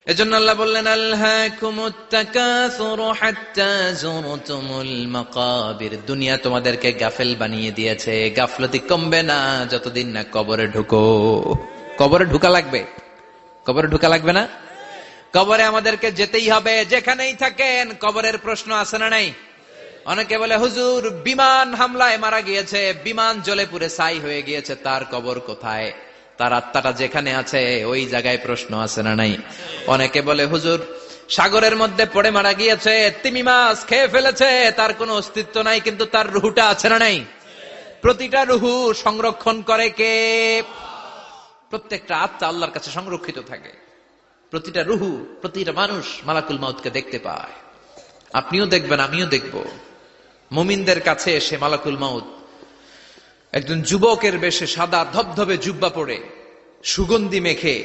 এজন্য আল্লাহ বললেন, আলহাকুমুত তাকাসুরু হাত্তা যুরতুমুল মাকাবির। দুনিয়া তোমাদেরকে গাফেল বানিয়ে দিয়েছে, গাফলতি কমবে না যতদিন না কবরে ঢুকো। কবরে ঢুকা লাগবে, কবরে ঢুকা লাগবে না? কবরে আমাদেরকে যেতেই হবে, যেখানেই থাকেন। কবরের প্রশ্ন আছে না নাই? অনেকে বলে, হুজুর বিমান হামলায় মারা গিয়েছে, বিমান জ্বলে পুড়ে ছাই হয়ে গিয়েছে, তার কবর কোথায়? তার আত্মাটা যেখানে আছে ওই জায়গায় প্রশ্ন আছে না নাই? অনেকে বলে, হুজুর সাগরের মধ্যে পড়ে মারা গিয়েছে, তিমি মাছ খেয়ে ফেলেছে, তার কোনো অস্তিত্ব নাই, কিন্তু তার রুহুটা আছে না নাই? প্রতিটা রুহু সংরক্ষণ করে কে? প্রত্যেকটা আত্মা আল্লাহর কাছে সংরক্ষিত থাকে। প্রতিটা রুহু, প্রতিটা মানুষ মালাকুল মাউতকে দেখতে পায়। আপনিও দেখবেন, আমিও দেখব। মুমিনদের কাছে এসে মালাকুল মাউত একজন যুবকের বেশে সাদা ধবধবে জুব্বা পরে সুগন্ধি মেখে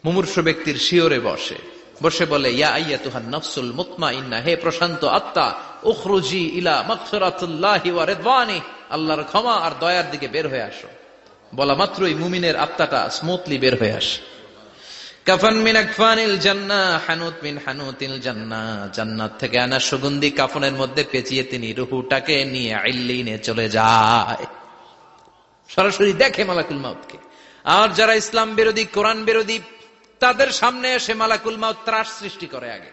মুমূর্ষু ব্যক্তির শিয়রে বসে বসে বলে, ইয়া আইয়াতুহান নাফসুল মুতমাইন্নাহ, হে প্রশান্ত আত্মা, উখরুজি ইলা মাগফিরাতিল্লাহি ওয়া রিদওয়ানি, আল্লাহর ক্ষমা আর দয়ার দিকে বের হয়ে আসো। বলা মাত্রই মুমিনের আত্মাটা স্মুথলি বের হয়ে আসে। কাফান মিন আকফানিল জান্নাহ, হানুত মিন হানুতিল জান্নাহ, জান্নাত থেকে আনা সুগন্ধি কাফনের মধ্যে পেঁচিয়ে তিনি রূহটাকে নিয়ে ইল্লিনে চলে যায়। সরাসরি দেখে মালাকুল মাউতকে। আর যারা ইসলাম বিরোধী, কোরআন বিরোধী, তাদের সামনে এসে মালাকুল মাউত ত্রাস সৃষ্টি করে। আগে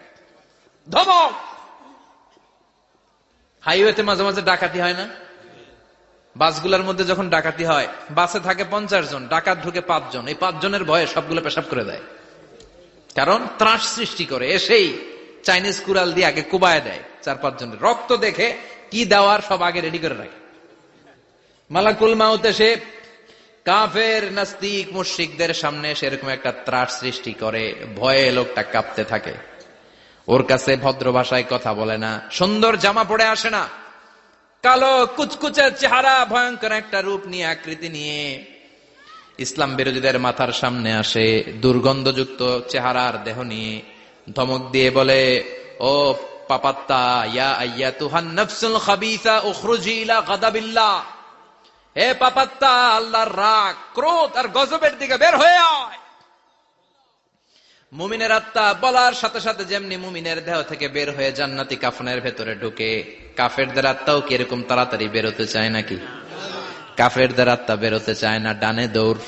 ধমক। হাইওয়েতে মাঝে মাঝে ডাকাতি হয় না? বাসগুলোর মধ্যে যখন ডাকাতি হয়, বাসে থাকে 50 জন, ডাকাত ঢুকে 5 জন, এই 5 জনের ভয়ে সবগুলো পেশাব করে দেয়। কারণ ত্রাস সৃষ্টি করে। এসেই চাইনিজ কুড়াল দিয়ে আগে কুবায় দেয় 4-5 জনের। রক্ত দেখে কি দেওয়ার সব আগে রেডি করে রাখে। মালাকুল মাউত এসে কাফের, নাস্তিক, মুশরিকদের সামনে সেরকম একটা ত্রাস সৃষ্টি করে। ভয়ে লোকটা কাঁপতে থাকে। ওর কাছে ভদ্র ভাষায় কথা বলে না, সুন্দর জামা পরে আসে না, কালো কুচকুচে চেহারা, ভয়ঙ্কর একটা রূপ নিয়ে, আকৃতি নিয়ে ইসলাম বিরোধীদের মাথার সামনে আসে, দুর্গন্ধযুক্ত চেহারার দেহ নিয়ে ধমক দিয়ে বলে, ও পাপাত্তা, ইয়া আইয়াতুহান নাফসুল খাবিসা উখরুজি ইলা গাদাবিল্লাহ, হে পাপাত্তা, আল্লাহর রাগ, ক্রোধ আর গজবের দিকে বের হয়ে আয়। মুমিনের আত্মা বলার সাথে সাথে যেমনি মুমিনের দেহ থেকে বের হয়ে জান্নাতি কাফনের ভেতরে ঢুকে, কাফেরদের আত্মাও কি এরকম তাড়াতাড়ি বেরোতে চায় নাকি? কাফেরদের আত্মা বেরোতে চায় না। ডানে দৌড়,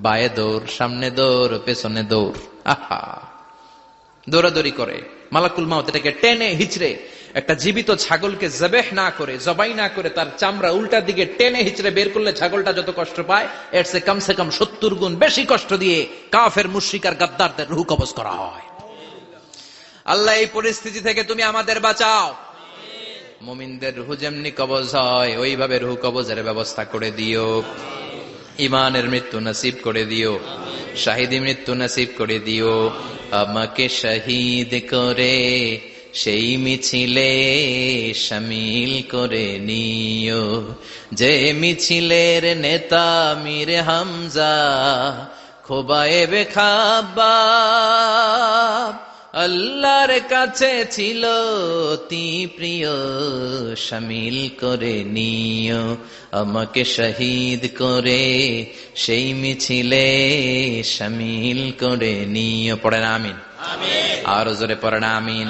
বায়ে দৌড়, সামনে দৌড়, পেছনে দৌড়, আহা, দৌড়াদৌড়ি করে। মালাকুল মাউত এটাকে টেনে হিচড়ে, একটা জীবিত ছাগলকে জবেহ না করে, জবাই না করে, তার চামড়া উল্টা দিকে টেনে হিচড়ে বের করলে ছাগলটা যত কষ্ট পায়, এর চেয়ে কমসে কম 70 গুণ বেশি কষ্ট দিয়ে কাফের, মুশরিক আর গাদ্দারদের রূহ কবজ করা হয়। আল্লাহ, এই পরিস্থিতি থেকে তুমি আমাদের বাঁচাও। মুমিনদের রূহ যেমনি কবজ হয়, ওইভাবে রূহ কবজের ব্যবস্থা করে দিও। ইমানের মৃত্যু নসিব করে দিও, শাহিদি মৃত্যু নসিব করে দিও। আমাকে শহীদ করে সেই মিছিলে শামিল করে নিও, যে মিছিলের নেতা মীর হামজা, খোবায়েবে খাব্বাব, আল্লাহর কাছে ছিল অতি প্রিয়, শামিল করে নিও। আমাকে শহীদ করে সেই মিছিলে শামিল করে নিও। পড়েন আমিন। আরো জোরে পড়েন আমিন।